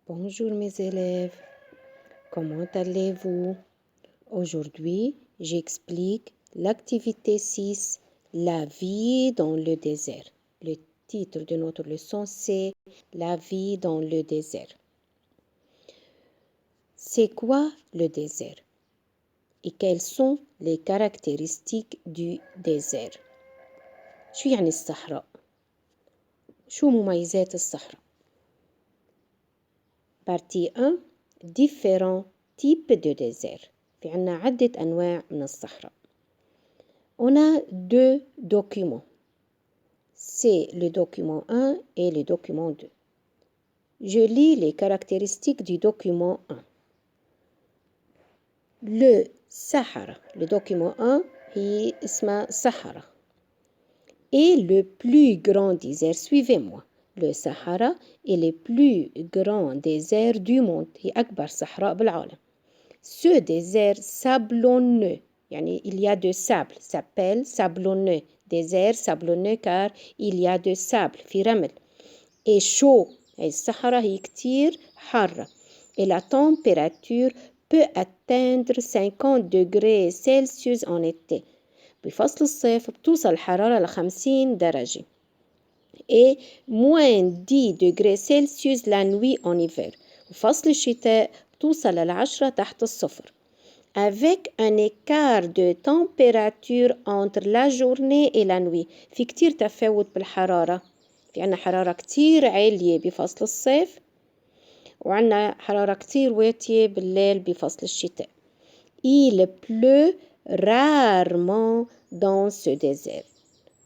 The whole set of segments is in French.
Bonjour mes élèves, comment allez-vous? Aujourd'hui, j'explique l'activité 6, la vie dans le désert. Le titre de notre leçon, c'est la vie dans le désert. C'est quoi le désert? Et quelles sont les caractéristiques du désert? شو يعني الصحراء؟ شو مميزات الصحراء؟ Partie 1, différents types de désert. في عنا عدة أنواع من الصحراء. On a deux documents. C'est le document 1 et le document 2. Je lis les caractéristiques du document 1. Le Sahara, le document 1, هي اسمه Sahara. Et le plus grand désert, suivez-moi. Le Sahara est le plus grand désert du monde. هي أكبر صحراء بالعالم. Ce désert sablonneux, يعني il y a de sable, s'appelle sablonneux. Désert sablonneux car il y a de sable, في رمل. Et chaud, الصحراء هي كتير حارة. Et la température peut atteindre 50 degrés Celsius en été. بفصل الصيف بتوصل الحرارة ل50 درجة. Et moins 10 degrés Celsius la nuit en hiver. وفصل الشتاء توصل ل10 تحت الصفر. Avec un écart de température entre la journée et la nuit. في كتير تفاوت بالحرارة. في عنا حرارة كتير عالية بفصل الصيف وعنا حرارة كتير واطية بالليل بفصل الشتاء. Il pleut rarement dans ce désert.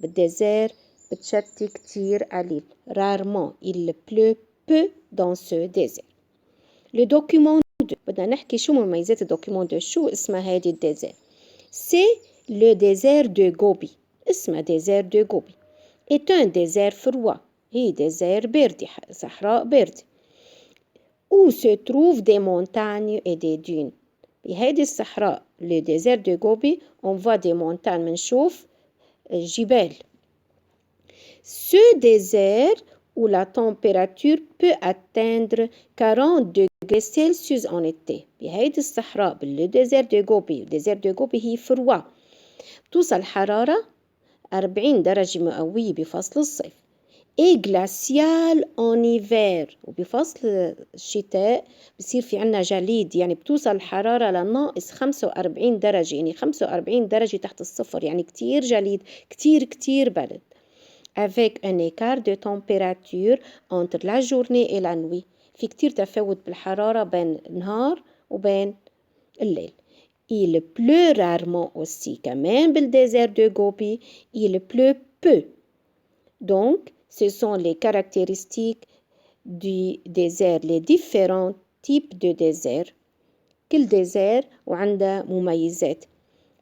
بالديزير بتشتي كتير قليل. Rarement. Il pleut peu dans ce désert. Le document 2. بدنا نحكي شو مميزات الدوكيمون 2. شو اسمها هذه الديزير. C'est le désert de Gobi. اسمها désert de Gobi. est un désert froid. هي désert باردة. صحراء باردة. Où se trouvent des montagnes et des dunes. بهذه الصحراء le désert de Gobi on voit des montagnes منشوف جبال. Ce désert où la température peut atteindre 40 degrés Celsius en été. بهيدي الصحراء le désert de Gobi. Le désert de Gobi هي فروة. توصل حرارة 40 درجة مئوية بفصل الصيف. Et glacial en hiver. وبفصل الشتاء بصير في عنا جليد يعني بتوصل الحرارة لناقص 45 درجة يعني 45 درجة تحت الصفر يعني كتير جليد كتير برد. Avec un écart de température entre la journée et la nuit. في كتير تفاوت بالحرارة بين النهار وبين الليل. Il pleut rarement aussi كمان بالدésert de Gobi. Il pleut peu. Donc, ce sont les caractéristiques du désert, les différents types de désert. كل désert وعنده مميزات.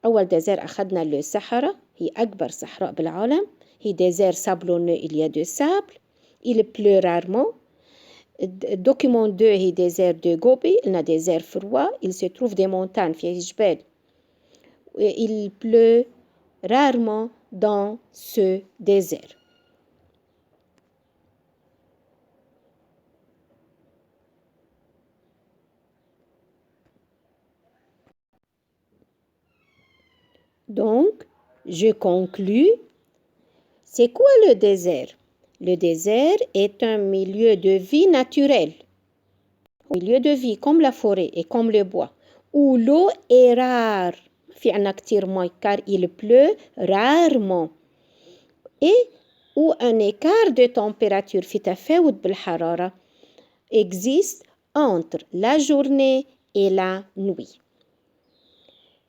أول désert أخذنا le Sahara. هي أكبر صحراء بالعالم. هي désert sablonneux, il y a de sable. Il pleut rarement. Document 2 هي désert de Gobi. Il y a désert froid. Il se trouve des montagnes, فيه جبال. Il pleut rarement dans ce désert. Donc, je conclus. C'est quoi le désert? Le désert est un milieu de vie naturel. Un milieu de vie comme la forêt et comme le bois. Où l'eau est rare. في عنا كتير مي car il pleut rarement. Et où un écart de température في تفاوت بالحرارة existe entre la journée et la nuit.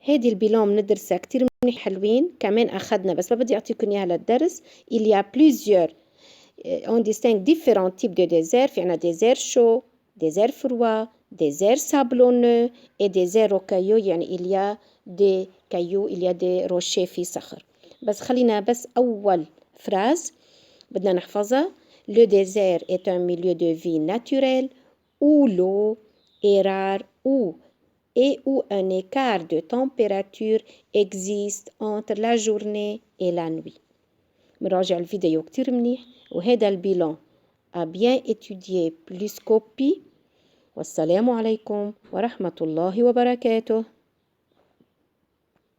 هذه البيلون بندرسها كتير منيح حلوين كمان أخذنا بس ما بدي أعطيكم إياها للدرس. Il y a plusieurs on distingue différents types de déserts. في عنا désert chaud, désert froid, désert sablonneux et désert rocailleux يعني il y a des cailloux, il y a des rochers في صخر. بس خلينا بس أول phrase بدنا نحفظها. Le désert est un milieu de vie naturel où l'eau est rare et où un écart de température existe entre la journée et la nuit. مراجع الفيديو كتير منيح وهذا البيلون a bien étudié plus copie والسلام عليكم ورحمة الله وبركاته.